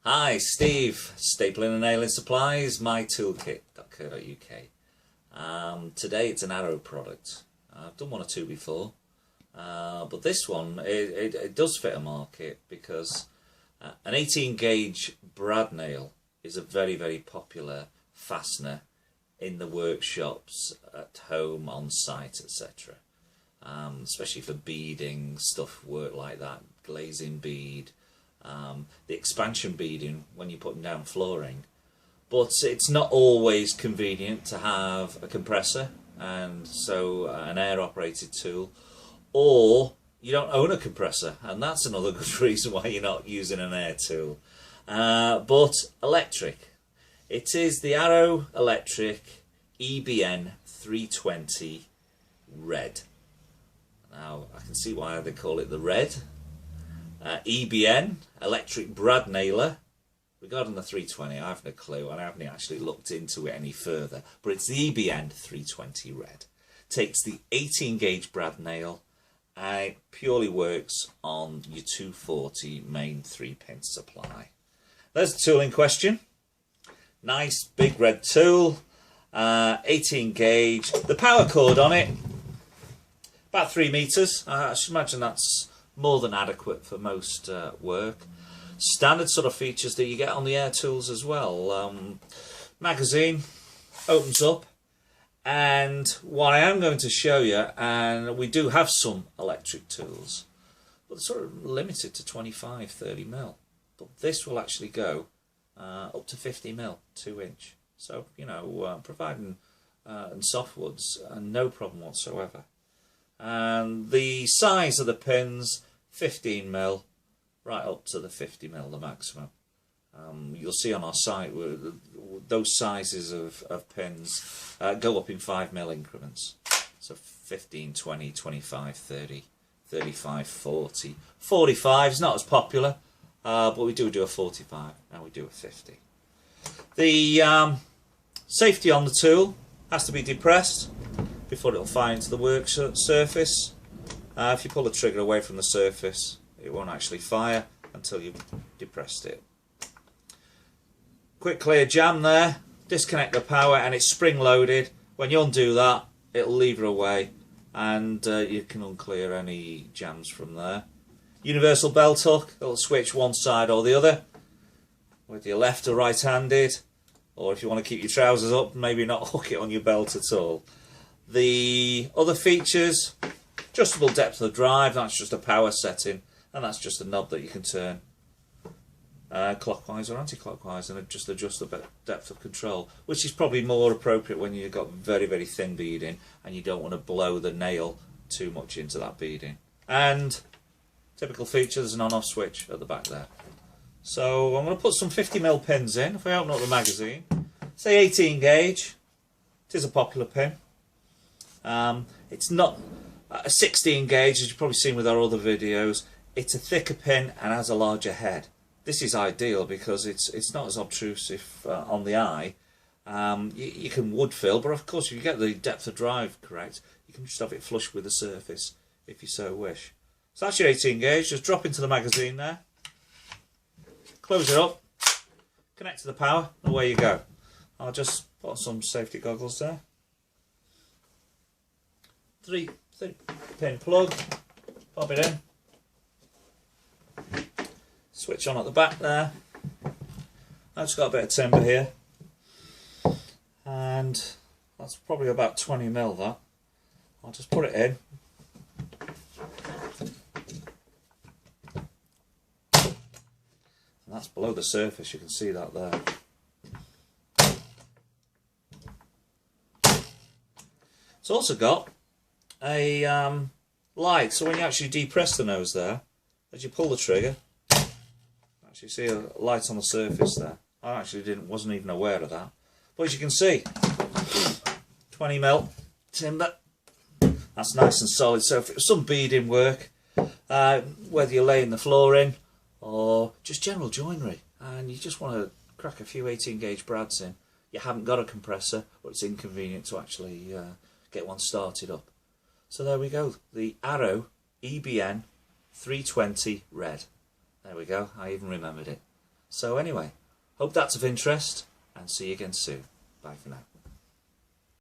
Hi, Steve, Stapling and Nailing Supplies, mytoolkit.co.uk. Today it's an Arrow product. I've done one or two before, but this one, it does fit a market because an 18 gauge brad nail is a very, very popular fastener in the workshops, at home, on site, etc. Especially for beading, stuff, work like that, glazing bead, the expansion beading when you're putting down flooring. But it's not always convenient to have a compressor, and so an air operated tool, or you don't own a compressor, and that's another good reason why you're not using an air tool. But electric. It is the Arrow Electric EBN320 Red. Now I can see why they call it the Red. EBN, electric brad nailer. Regarding the 320, I have no clue, and I haven't actually looked into it any further, but it's the EBN 320 Red. Takes the 18 gauge brad nail, and it purely works on your 240 main 3-pin supply. There's the tool in question. Nice big red tool, 18 gauge. The power cord on it, about 3 meters. I should imagine that's more than adequate for most work. Standard sort of features that you get on the air tools as well. Magazine opens up, and what I am going to show you, and we do have some electric tools, but they're sort of limited to 25-30 mil, but this will actually go up to 50 mil, 2-inch. So, you know, providing and softwoods, no problem whatsoever. And the size of the pins, 15 mil, right up to the 50 mil, the maximum. You'll see on our site those sizes of pins go up in 5 mil increments. So 15, 20, 25, 30, 35, 40. 45 is not as popular, but we do a 45 and we do a 50. The safety on the tool has to be depressed before it'll fire into the work surface. If you pull the trigger away from the surface, it won't actually fire until you've depressed it. Quick clear jam there, disconnect the power, and it's spring loaded. When you undo that, it'll lever away, and you can unclear any jams from there. Universal belt hook, it'll switch one side or the other, whether you're left or right handed, or if you want to keep your trousers up, maybe not hook it on your belt at all. The other features, adjustable depth of drive, that's just a power setting, and that's just a knob that you can turn clockwise or anti-clockwise, and just adjust the depth of control, which is probably more appropriate when you've got very, very thin beading and you don't want to blow the nail too much into that beading. And typical feature, there's an on-off switch at the back there. So I'm going to put some 50 mil pins in. If I open up the magazine, say 18 gauge, it is a popular pin. It's not a 16 gauge, as you've probably seen with our other videos. It's a thicker pin and has a larger head. This is ideal because it's not as obtrusive on the eye. You can wood fill, but of course if you get the depth of drive correct, you can just have it flush with the surface if you so wish. So that's your 18 gauge. Just drop into the magazine there, close it up, connect to the power, and away you go. I'll just put some safety goggles there. 3-pin plug, pop it in, switch on at the back there. I've just got a bit of timber here, and that's probably about 20 mil that. I'll just put it in. And that's below the surface, you can see that there. It's also got a light, so when you actually depress the nose there, as you pull the trigger, you see a light on the surface there. I actually wasn't even aware of that. But as you can see, 20 mil timber. That's nice and solid. So if it was some beading work, whether you're laying the floor in or just general joinery, and you just want to crack a few 18 gauge brads in, you haven't got a compressor, or it's inconvenient to actually get one started up. So there we go, the Arrow EBN 320 Red. There we go, I even remembered it. So anyway, hope that's of interest, and see you again soon. Bye for now.